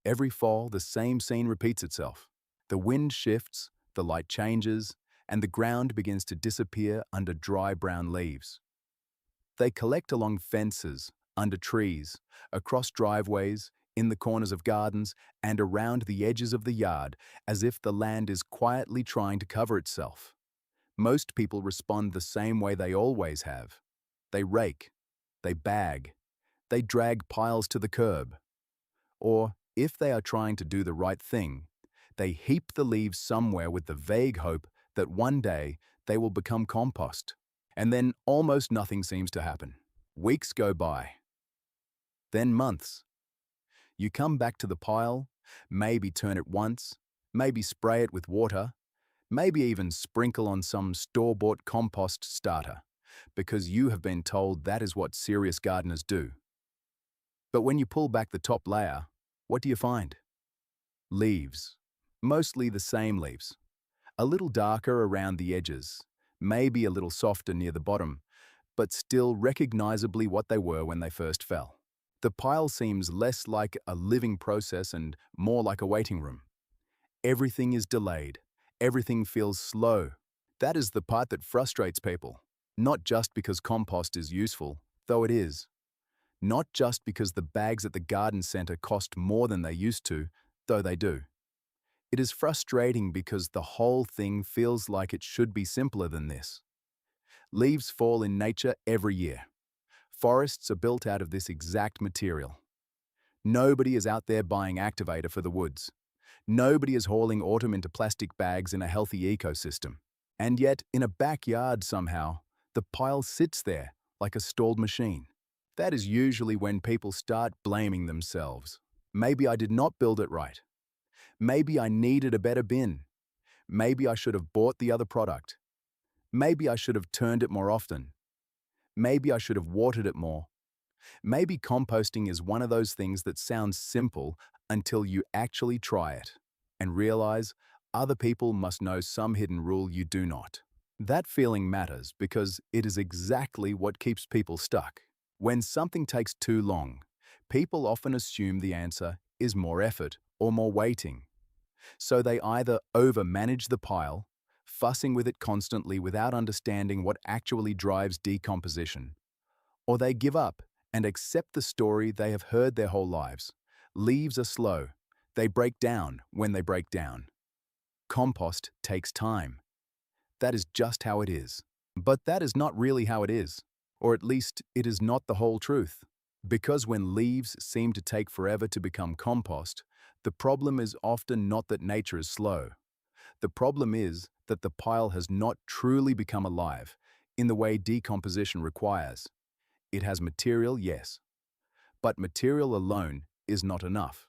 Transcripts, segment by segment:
Every fall, the same scene repeats itself. The wind shifts, the light changes, and the ground begins to disappear under dry brown leaves. They collect along fences, under trees, across driveways, in the corners of gardens, and around the edges of the yard, as if the land is quietly trying to cover itself. Most people respond the same way they always have. They rake, they bag, they drag piles to the curb. Or, if they are trying to do the right thing, they heap the leaves somewhere with the vague hope that one day they will become compost. And then almost nothing seems to happen. Weeks go by. Then months. You come back to the pile, maybe turn it once, maybe spray it with water, maybe even sprinkle on some store-bought compost starter, because you have been told that is what serious gardeners do. But when you pull back the top layer, what do you find? Leaves. Mostly the same leaves. A little darker around the edges, maybe a little softer near the bottom, but still recognizably what they were when they first fell. The pile seems less like a living process and more like a waiting room. Everything is delayed. Everything feels slow. That is the part that frustrates people. Not just because compost is useful, though it is. Not just because the bags at the garden center cost more than they used to, though they do. It is frustrating because the whole thing feels like it should be simpler than this. Leaves fall in nature every year. Forests are built out of this exact material. Nobody is out there buying activator for the woods. Nobody is hauling autumn into plastic bags in a healthy ecosystem. And yet, in a backyard somehow, the pile sits there like a stalled machine. That is usually when people start blaming themselves. Maybe I did not build it right. Maybe I needed a better bin. Maybe I should have bought the other product. Maybe I should have turned it more often. Maybe I should have watered it more. Maybe composting is one of those things that sounds simple until you actually try it and realize other people must know some hidden rule you do not. That feeling matters because it is exactly what keeps people stuck. When something takes too long, people often assume the answer is more effort or more waiting. So they either over-manage the pile, fussing with it constantly without understanding what actually drives decomposition, or they give up and accept the story they have heard their whole lives. Leaves are slow. They break down when they break down. Compost takes time. That is just how it is. But that is not really how it is. Or at least, it is not the whole truth. Because when leaves seem to take forever to become compost, the problem is often not that nature is slow. The problem is that the pile has not truly become alive in the way decomposition requires. It has material, yes, but material alone is not enough.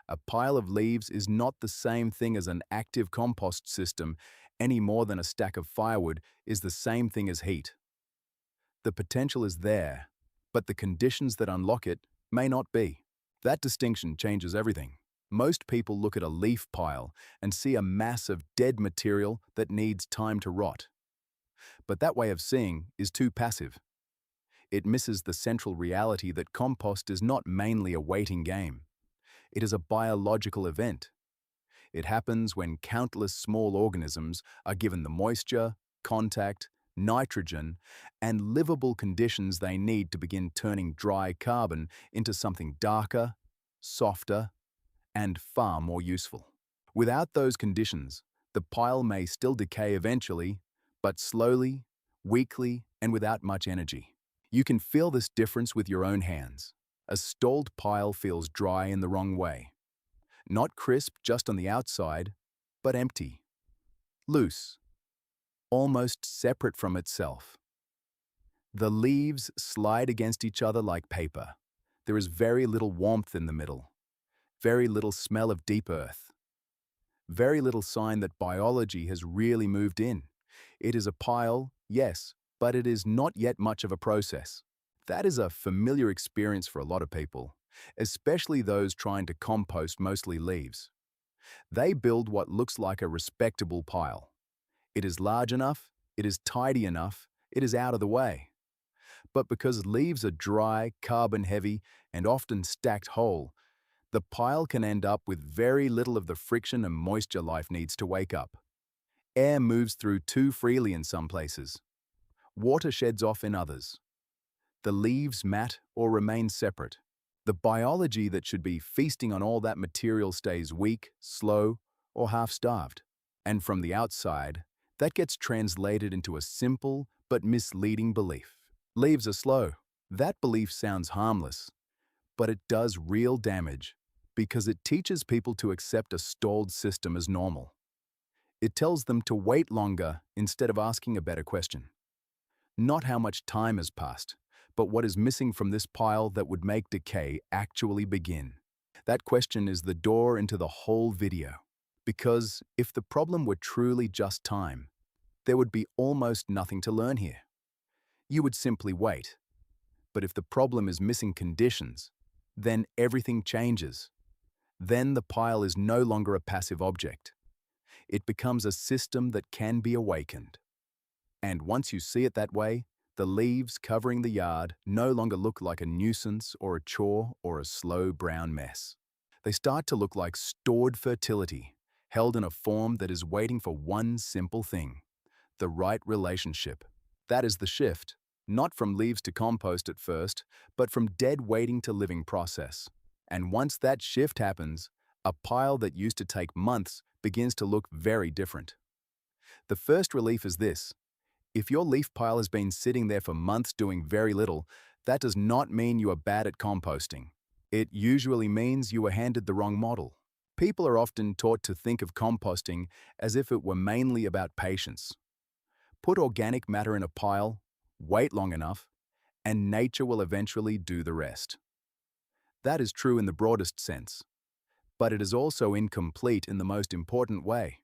A pile of leaves is not the same thing as an active compost system any more than a stack of firewood is the same thing as heat. The potential is there, but the conditions that unlock it may not be. That distinction changes everything. Most people look at a leaf pile and see a mass of dead material that needs time to rot. But that way of seeing is too passive. It misses the central reality that compost is not mainly a waiting game. It is a biological event. It happens when countless small organisms are given the moisture, contact, nitrogen, and livable conditions they need to begin turning dry carbon into something darker, softer, and far more useful. Without those conditions, the pile may still decay eventually, but slowly, weakly, and without much energy. You can feel this difference with your own hands. A stalled pile feels dry in the wrong way. Not crisp just on the outside, but empty, loose, almost separate from itself. The leaves slide against each other like paper. There is very little warmth in the middle, very little smell of deep earth, very little sign that biology has really moved in. It is a pile, yes, but it is not yet much of a process. That is a familiar experience for a lot of people, especially those trying to compost mostly leaves. They build what looks like a respectable pile. It is large enough, it is tidy enough, it is out of the way. But because leaves are dry, carbon-heavy, and often stacked whole, The pile can end up with very little of the friction and moisture life needs to wake up. Air moves through too freely in some places. Water sheds off in others. The leaves mat or remain separate. The biology that should be feasting on all that material stays weak, slow, or half-starved. And from the outside, that gets translated into a simple but misleading belief. Leaves are slow. That belief sounds harmless, but it does real damage because it teaches people to accept a stalled system as normal. It tells them to wait longer instead of asking a better question. Not how much time has passed, but what is missing from this pile that would make decay actually begin. That question is the door into the whole video. Because if the problem were truly just time, there would be almost nothing to learn here. You would simply wait. But if the problem is missing conditions, then everything changes. Then the pile is no longer a passive object. It becomes a system that can be awakened. And once you see it that way, the leaves covering the yard no longer look like a nuisance or a chore or a slow brown mess. They start to look like stored fertility, held in a form that is waiting for one simple thing: the right relationship. That is the shift, not from leaves to compost at first, but from dead waiting to living process. And once that shift happens, a pile that used to take months begins to look very different. The first relief is this: if your leaf pile has been sitting there for months doing very little, that does not mean you are bad at composting. It usually means you were handed the wrong model. People are often taught to think of composting as if it were mainly about patience. Put organic matter in a pile, wait long enough, and nature will eventually do the rest. That is true in the broadest sense, but it is also incomplete in the most important way.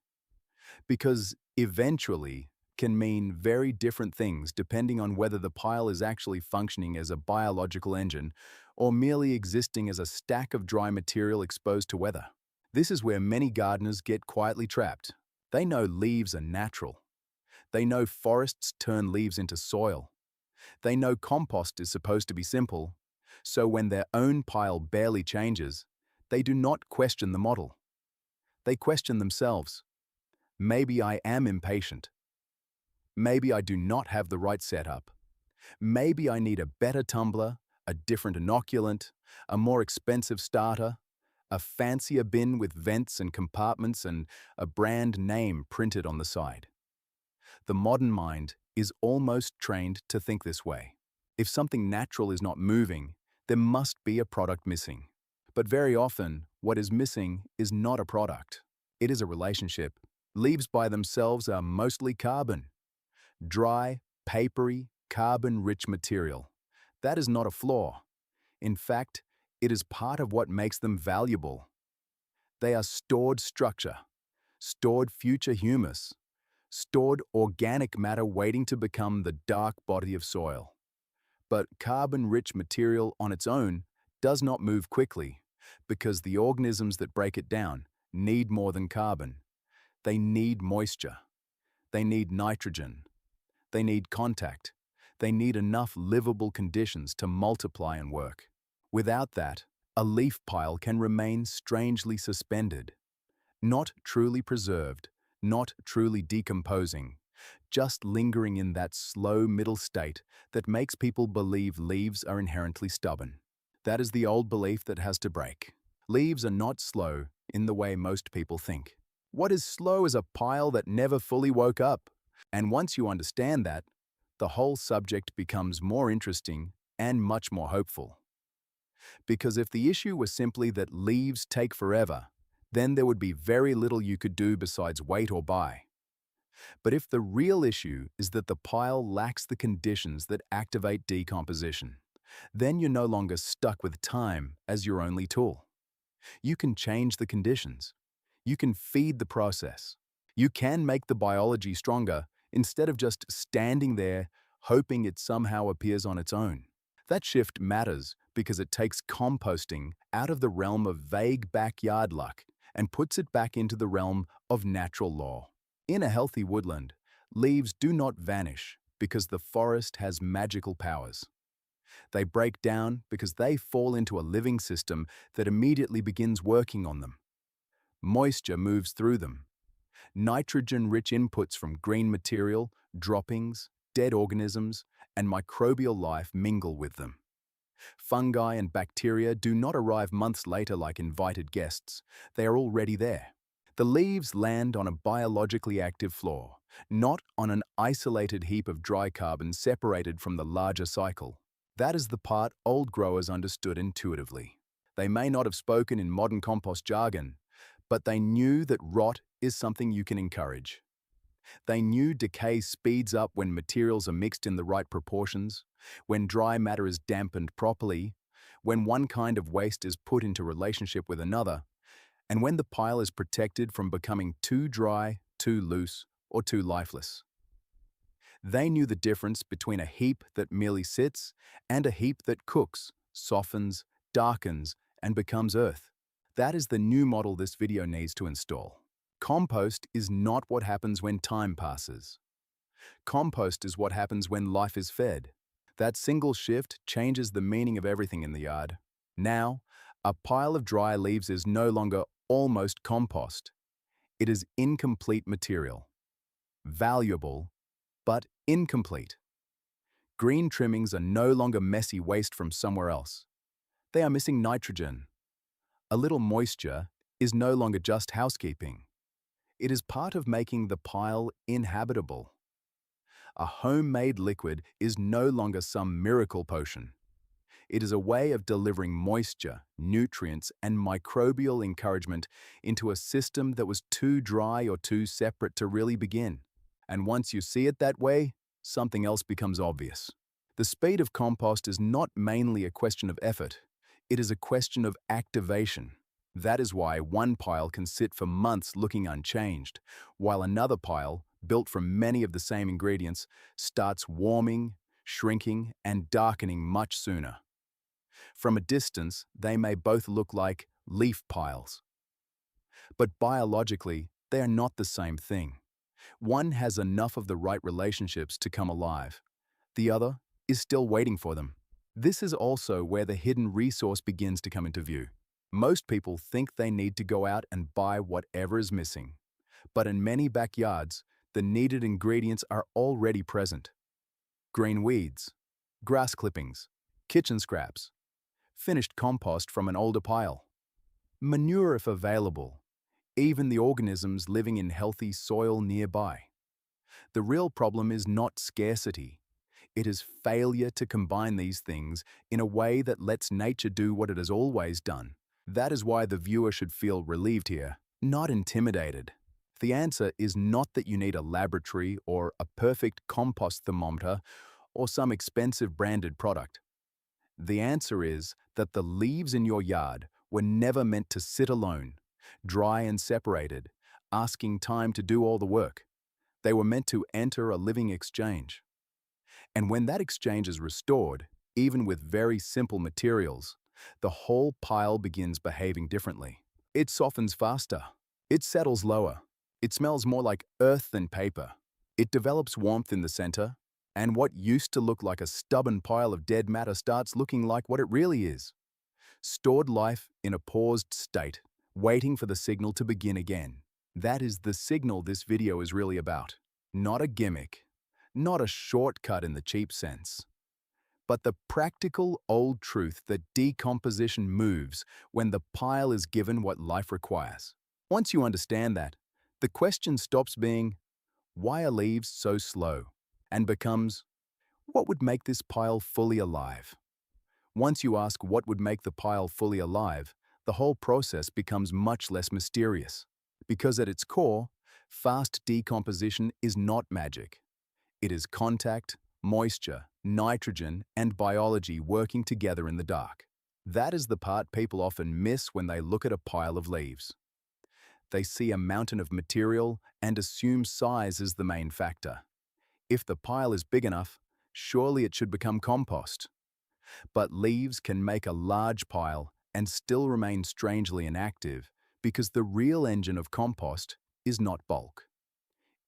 Because eventually can mean very different things depending on whether the pile is actually functioning as a biological engine or merely existing as a stack of dry material exposed to weather. This is where many gardeners get quietly trapped. They know leaves are natural. They know forests turn leaves into soil. They know compost is supposed to be simple, so when their own pile barely changes, they do not question the model. They question themselves. Maybe I am impatient. Maybe I do not have the right setup. Maybe I need a better tumbler, a different inoculant, a more expensive starter, a fancier bin with vents and compartments and a brand name printed on the side. The modern mind is almost trained to think this way. If something natural is not moving, there must be a product missing. But very often, what is missing is not a product. It is a relationship. Leaves by themselves are mostly carbon. Dry, papery, carbon-rich material. That is not a flaw. In fact, it is part of what makes them valuable. They are stored structure, stored future humus, stored organic matter waiting to become the dark body of soil. But carbon-rich material on its own does not move quickly because the organisms that break it down need more than carbon. They need moisture. They need nitrogen. They need contact. They need enough livable conditions to multiply and work. Without that, a leaf pile can remain strangely suspended, not truly preserved, not truly decomposing, just lingering in that slow middle state that makes people believe leaves are inherently stubborn. That is the old belief that has to break. Leaves are not slow in the way most people think. What is slow is a pile that never fully woke up. And once you understand that, the whole subject becomes more interesting and much more hopeful. Because if the issue was simply that leaves take forever, then there would be very little you could do besides wait or buy. But if the real issue is that the pile lacks the conditions that activate decomposition, then you're no longer stuck with time as your only tool. You can change the conditions. You can feed the process. You can make the biology stronger instead of just standing there hoping it somehow appears on its own. That shift matters because it takes composting out of the realm of vague backyard luck and puts it back into the realm of natural law. In a healthy woodland, leaves do not vanish because the forest has magical powers. They break down because they fall into a living system that immediately begins working on them. Moisture moves through them. Nitrogen-rich inputs from green material, droppings, dead organisms, and microbial life mingle with them. Fungi and bacteria do not arrive months later like invited guests. They are already there. The leaves land on a biologically active floor, not on an isolated heap of dry carbon separated from the larger cycle. That is the part old growers understood intuitively. They may not have spoken in modern compost jargon, but they knew that rot is something you can encourage. They knew decay speeds up when materials are mixed in the right proportions, when dry matter is dampened properly, when one kind of waste is put into relationship with another, and when the pile is protected from becoming too dry, too loose, or too lifeless. They knew the difference between a heap that merely sits and a heap that cooks, softens, darkens, and becomes earth. That is the new model this video needs to install. Compost is not what happens when time passes. Compost is what happens when life is fed. That single shift changes the meaning of everything in the yard. Now, a pile of dry leaves is no longer almost compost. It is incomplete material. Valuable, but incomplete. Green trimmings are no longer messy waste from somewhere else. They are missing nitrogen. A little moisture is no longer just housekeeping. It is part of making the pile inhabitable. A homemade liquid is no longer some miracle potion. It is a way of delivering moisture, nutrients, and microbial encouragement into a system that was too dry or too separate to really begin. And once you see it that way, something else becomes obvious. The speed of compost is not mainly a question of effort. It is a question of activation. That is why one pile can sit for months looking unchanged, while another pile, built from many of the same ingredients, starts warming, shrinking, and darkening much sooner. From a distance, they may both look like leaf piles. But biologically, they are not the same thing. One has enough of the right relationships to come alive. The other is still waiting for them. This is also where the hidden resource begins to come into view. Most people think they need to go out and buy whatever is missing. But in many backyards, the needed ingredients are already present. Green weeds, grass clippings, kitchen scraps, finished compost from an older pile, manure if available, even the organisms living in healthy soil nearby. The real problem is not scarcity. It is failure to combine these things in a way that lets nature do what it has always done. That is why the viewer should feel relieved here, not intimidated. The answer is not that you need a laboratory or a perfect compost thermometer or some expensive branded product. The answer is that the leaves in your yard were never meant to sit alone, dry and separated, asking time to do all the work. They were meant to enter a living exchange. And when that exchange is restored, even with very simple materials, the whole pile begins behaving differently. It softens faster. It settles lower. It smells more like earth than paper. It develops warmth in the center, and what used to look like a stubborn pile of dead matter starts looking like what it really is. Stored life in a paused state, waiting for the signal to begin again. That is the signal this video is really about. Not a gimmick, not a shortcut in the cheap sense, but the practical old truth that decomposition moves when the pile is given what life requires. Once you understand that, the question stops being, why are leaves so slow? And becomes, what would make this pile fully alive? Once you ask what would make the pile fully alive, the whole process becomes much less mysterious. Because at its core, fast decomposition is not magic. It is contact, moisture, nitrogen, and biology working together in the dark. That is the part people often miss when they look at a pile of leaves. They see a mountain of material and assume size is the main factor. If the pile is big enough, surely it should become compost. But leaves can make a large pile and still remain strangely inactive because the real engine of compost is not bulk.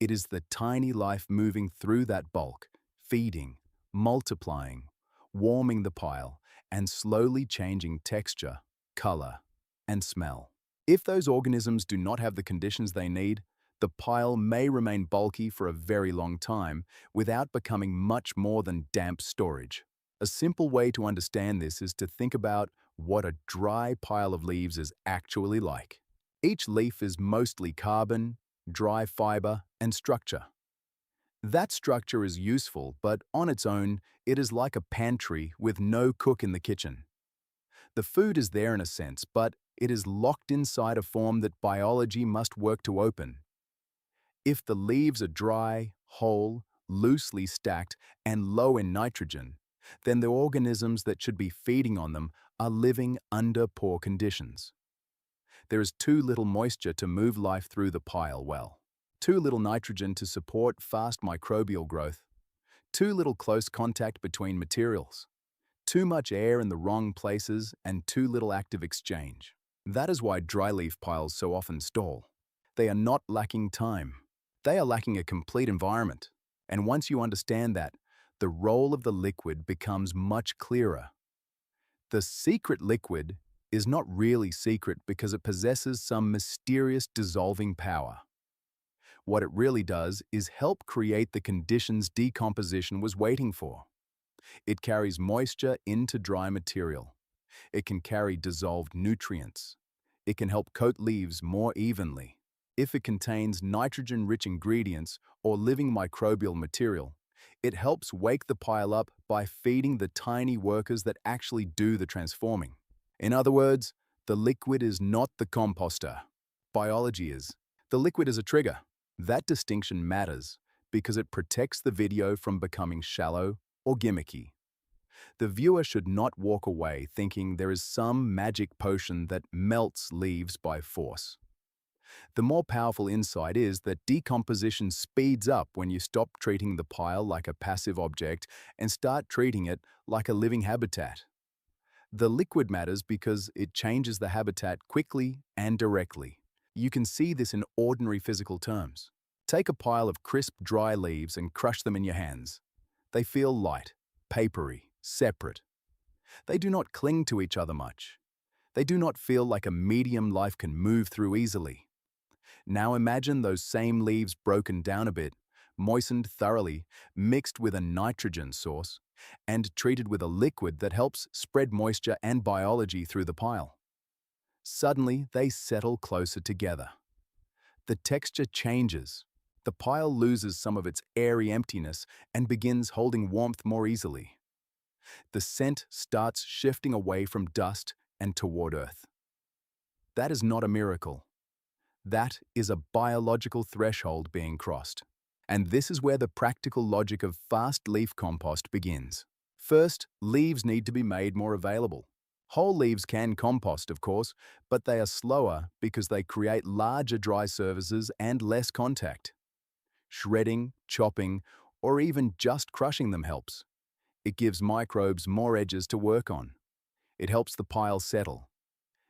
It is the tiny life moving through that bulk, feeding, multiplying, warming the pile and slowly changing texture, color, and smell. If those organisms do not have the conditions they need, the pile may remain bulky for a very long time without becoming much more than damp storage. A simple way to understand this is to think about what a dry pile of leaves is actually like. Each leaf is mostly carbon, dry fiber, and structure. That structure is useful, but on its own, it is like a pantry with no cook in the kitchen. The food is there in a sense, but it is locked inside a form that biology must work to open. If the leaves are dry, whole, loosely stacked, and low in nitrogen, then the organisms that should be feeding on them are living under poor conditions. There is too little moisture to move life through the pile well, too little nitrogen to support fast microbial growth, too little close contact between materials, too much air in the wrong places, and too little active exchange. That is why dry leaf piles so often stall. They are not lacking time. They are lacking a complete environment. And once you understand that, the role of the liquid becomes much clearer. The secret liquid is not really secret because it possesses some mysterious dissolving power. What it really does is help create the conditions decomposition was waiting for. It carries moisture into dry material. It can carry dissolved nutrients. It can help coat leaves more evenly. If it contains nitrogen-rich ingredients or living microbial material, it helps wake the pile up by feeding the tiny workers that actually do the transforming. In other words, the liquid is not the composter. Biology is. The liquid is a trigger. That distinction matters because it protects the video from becoming shallow or gimmicky. The viewer should not walk away thinking there is some magic potion that melts leaves by force. The more powerful insight is that decomposition speeds up when you stop treating the pile like a passive object and start treating it like a living habitat. The liquid matters because it changes the habitat quickly and directly. You can see this in ordinary physical terms. Take a pile of crisp, dry leaves and crush them in your hands. They feel light, papery, separate. They do not cling to each other much. They do not feel like a medium life can move through easily. Now imagine those same leaves broken down a bit, moistened thoroughly, mixed with a nitrogen source, and treated with a liquid that helps spread moisture and biology through the pile. Suddenly, they settle closer together. The texture changes. The pile loses some of its airy emptiness and begins holding warmth more easily. The scent starts shifting away from dust and toward earth. That is not a miracle. That is a biological threshold being crossed. And this is where the practical logic of fast leaf compost begins. First, leaves need to be made more available. Whole leaves can compost, of course, but they are slower because they create larger dry surfaces and less contact. Shredding, chopping, or even just crushing them helps. It gives microbes more edges to work on. It helps the pile settle.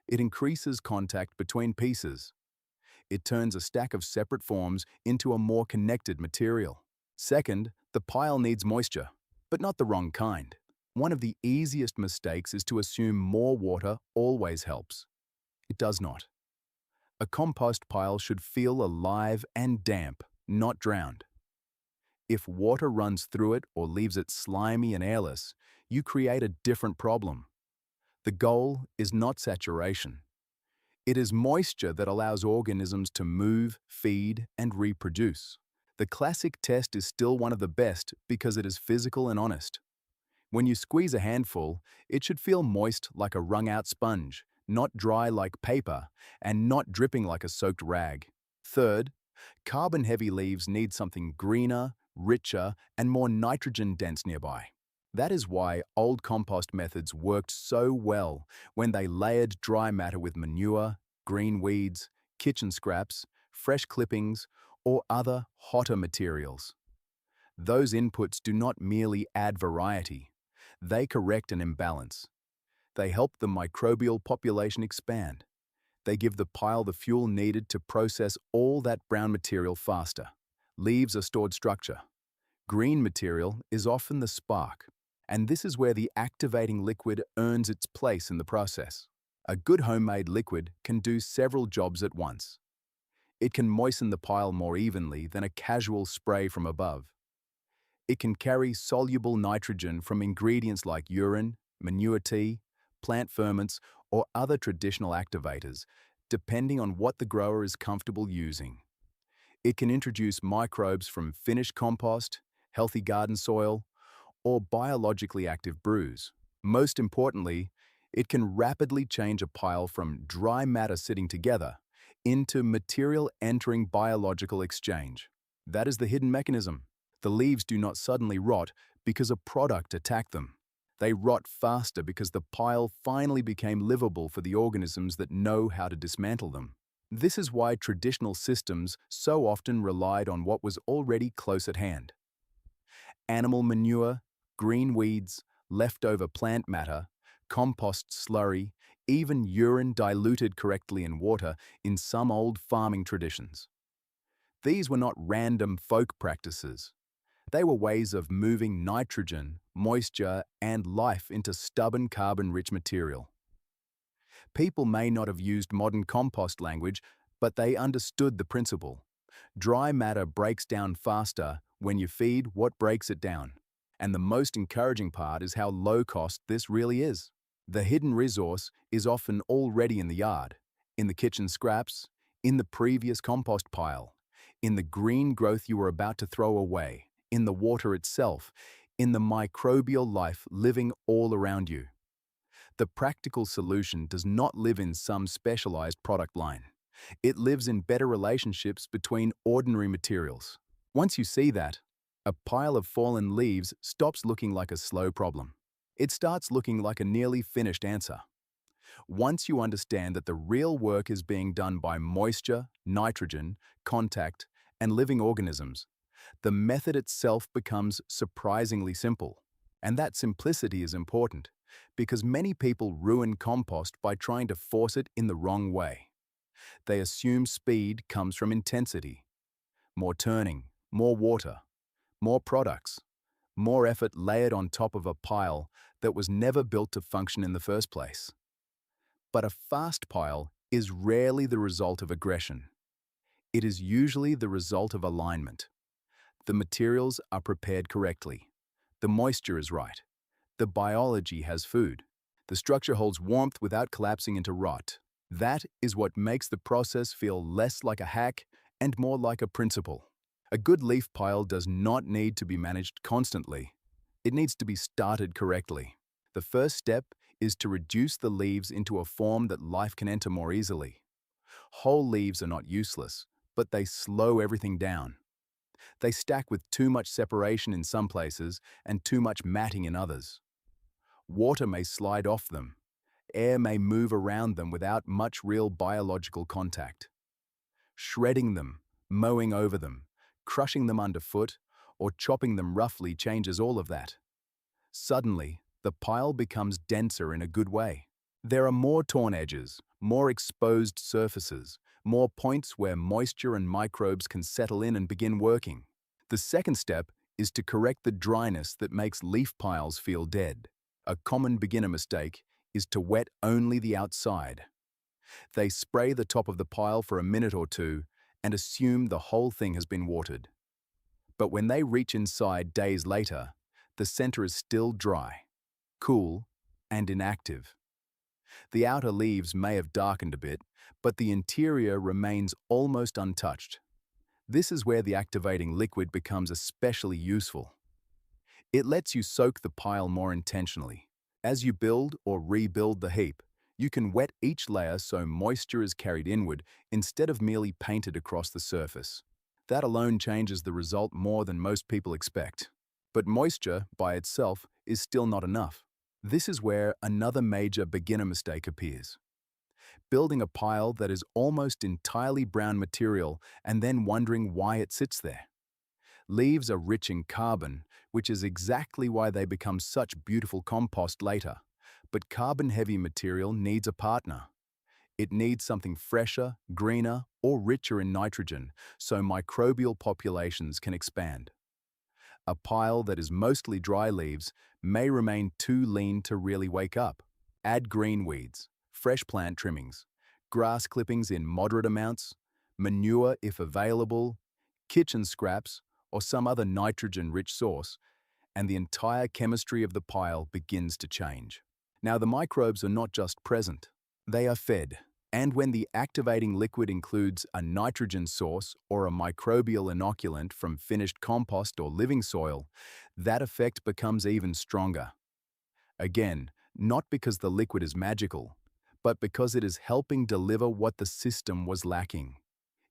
It increases contact between pieces. It turns a stack of separate forms into a more connected material. Second, the pile needs moisture, but not the wrong kind. One of the easiest mistakes is to assume more water always helps. It does not. A compost pile should feel alive and damp, not drowned. If water runs through it or leaves it slimy and airless, you create a different problem. The goal is not saturation. It is moisture that allows organisms to move, feed, and reproduce. The classic test is still one of the best because it is physical and honest. When you squeeze a handful, it should feel moist like a wrung-out sponge, not dry like paper, and not dripping like a soaked rag. Third, carbon-heavy leaves need something greener, richer, and more nitrogen-dense nearby. That is why old compost methods worked so well when they layered dry matter with manure, green weeds, kitchen scraps, fresh clippings, or other hotter materials. Those inputs do not merely add variety, they correct an imbalance. They help the microbial population expand. They give the pile the fuel needed to process all that brown material faster. Leaves are stored structure. Green material is often the spark. And this is where the activating liquid earns its place in the process. A good homemade liquid can do several jobs at once. It can moisten the pile more evenly than a casual spray from above. It can carry soluble nitrogen from ingredients like urine, manure tea, plant ferments, or other traditional activators, depending on what the grower is comfortable using. It can introduce microbes from finished compost, healthy garden soil, or biologically active brews. Most importantly, it can rapidly change a pile from dry matter sitting together into material entering biological exchange. That is the hidden mechanism. The leaves do not suddenly rot because a product attacked them. They rot faster because the pile finally became livable for the organisms that know how to dismantle them. This is why traditional systems so often relied on what was already close at hand. Animal manure, green weeds, leftover plant matter, compost slurry, even urine diluted correctly in water in some old farming traditions. These were not random folk practices. They were ways of moving nitrogen, moisture, and life into stubborn carbon-rich material. People may not have used modern compost language, but they understood the principle. Dry matter breaks down faster when you feed what breaks it down. And the most encouraging part is how low cost this really is. The hidden resource is often already in the yard, in the kitchen scraps, in the previous compost pile, in the green growth you were about to throw away, in the water itself, in the microbial life living all around you. The practical solution does not live in some specialized product line. It lives in better relationships between ordinary materials. Once you see that, a pile of fallen leaves stops looking like a slow problem. It starts looking like a nearly finished answer. Once you understand that the real work is being done by moisture, nitrogen, contact, and living organisms, the method itself becomes surprisingly simple. And that simplicity is important, because many people ruin compost by trying to force it in the wrong way. They assume speed comes from intensity. More turning, more water, more products, more effort layered on top of a pile that was never built to function in the first place. But a fast pile is rarely the result of aggression. It is usually the result of alignment. The materials are prepared correctly. The moisture is right. The biology has food. The structure holds warmth without collapsing into rot. That is what makes the process feel less like a hack and more like a principle. A good leaf pile does not need to be managed constantly. It needs to be started correctly. The first step is to reduce the leaves into a form that life can enter more easily. Whole leaves are not useless, but they slow everything down. They stack with too much separation in some places and too much matting in others. Water may slide off them. Air may move around them without much real biological contact. Shredding them, mowing over them, crushing them underfoot, or chopping them roughly changes all of that. Suddenly, the pile becomes denser in a good way. There are more torn edges, more exposed surfaces, more points where moisture and microbes can settle in and begin working. The second step is to correct the dryness that makes leaf piles feel dead. A common beginner mistake is to wet only the outside. They spray the top of the pile for a minute or two and assume the whole thing has been watered. But when they reach inside days later, the center is still dry, cool, and inactive. The outer leaves may have darkened a bit, but the interior remains almost untouched. This is where the activating liquid becomes especially useful. It lets you soak the pile more intentionally. As you build or rebuild the heap, you can wet each layer so moisture is carried inward instead of merely painted across the surface. That alone changes the result more than most people expect. But moisture, by itself, is still not enough. This is where another major beginner mistake appears. Building a pile that is almost entirely brown material and then wondering why it sits there. Leaves are rich in carbon, which is exactly why they become such beautiful compost later. But carbon-heavy material needs a partner. It needs something fresher, greener, or richer in nitrogen, so microbial populations can expand. A pile that is mostly dry leaves may remain too lean to really wake up. Add green weeds, fresh plant trimmings, grass clippings in moderate amounts, manure if available, kitchen scraps, or some other nitrogen-rich source, and the entire chemistry of the pile begins to change. Now, the microbes are not just present, they are fed. And when the activating liquid includes a nitrogen source or a microbial inoculant from finished compost or living soil, that effect becomes even stronger. Again, not because the liquid is magical, but because it is helping deliver what the system was lacking.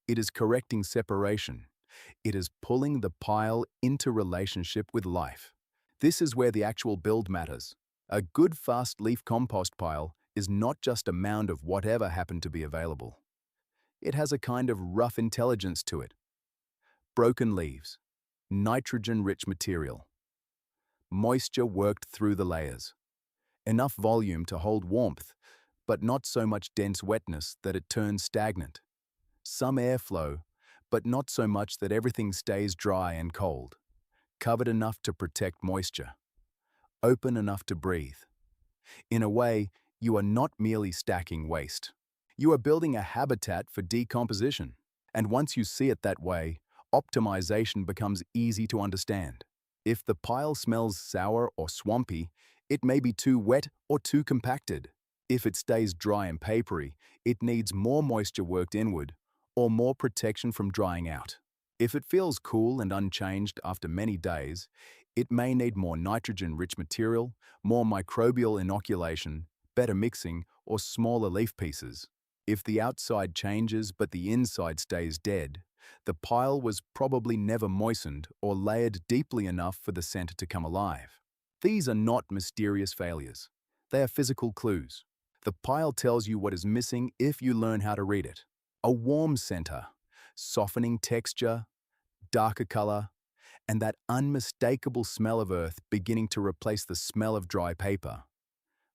It is correcting separation. It is pulling the pile into relationship with life. This is where the actual build matters. A good fast leaf compost pile is not just a mound of whatever happened to be available. It has a kind of rough intelligence to it. Broken leaves, nitrogen-rich material, moisture worked through the layers, enough volume to hold warmth, but not so much dense wetness that it turns stagnant. Some airflow, but not so much that everything stays dry and cold. Covered enough to protect moisture. Open enough to breathe. In a way, you are not merely stacking waste. You are building a habitat for decomposition. And once you see it that way, optimization becomes easy to understand. If the pile smells sour or swampy, it may be too wet or too compacted. If it stays dry and papery, it needs more moisture worked inward or more protection from drying out. If it feels cool and unchanged after many days, it may need more nitrogen-rich material, more microbial inoculation, better mixing, or smaller leaf pieces. If the outside changes but the inside stays dead, the pile was probably never moistened or layered deeply enough for the center to come alive. These are not mysterious failures. They are physical clues. The pile tells you what is missing if you learn how to read it. A warm center, softening texture, darker color, and that unmistakable smell of earth beginning to replace the smell of dry paper.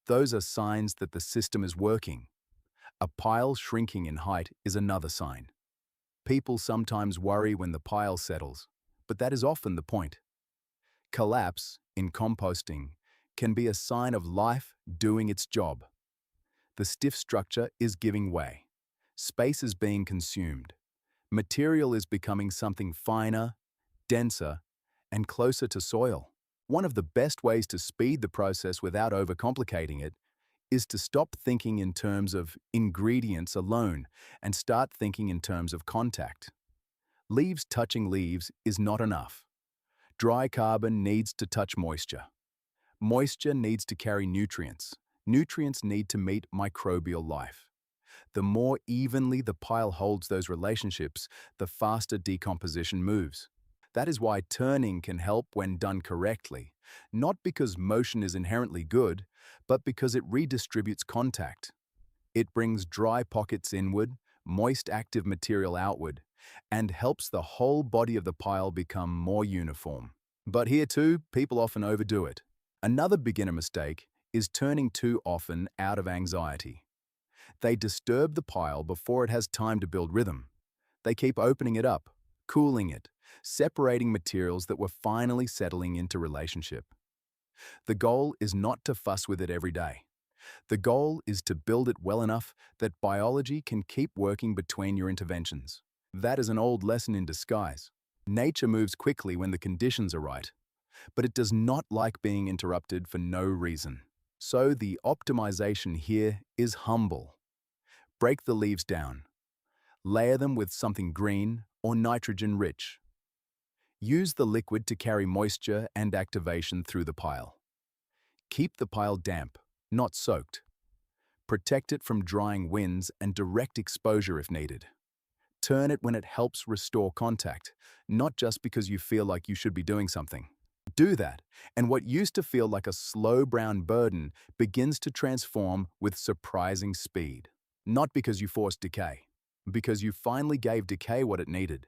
Those are signs that the system is working. A pile shrinking in height is another sign. People sometimes worry when the pile settles, but that is often the point. Collapse, in composting, can be a sign of life doing its job. The stiff structure is giving way. Space is being consumed. Material is becoming something finer, denser, and closer to soil. One of the best ways to speed the process without overcomplicating it is to stop thinking in terms of ingredients alone and start thinking in terms of contact. Leaves touching leaves is not enough. Dry carbon needs to touch moisture. Moisture needs to carry nutrients. Nutrients need to meet microbial life. The more evenly the pile holds those relationships, the faster decomposition moves. That is why turning can help when done correctly, not because motion is inherently good, but because it redistributes contact. It brings dry pockets inward, moist active material outward, and helps the whole body of the pile become more uniform. But here too, people often overdo it. Another beginner mistake is turning too often out of anxiety. They disturb the pile before it has time to build rhythm. They keep opening it up, cooling it, separating materials that were finally settling into relationship. The goal is not to fuss with it every day. The goal is to build it well enough that biology can keep working between your interventions. That is an old lesson in disguise. Nature moves quickly when the conditions are right, but it does not like being interrupted for no reason. So the optimization here is humble. Break the leaves down. Layer them with something green or nitrogen-rich. Use the liquid to carry moisture and activation through the pile. Keep the pile damp, not soaked. Protect it from drying winds and direct exposure if needed. Turn it when it helps restore contact, not just because you feel like you should be doing something. Do that, and what used to feel like a slow brown burden begins to transform with surprising speed. Not because you forced decay, because you finally gave decay what it needed.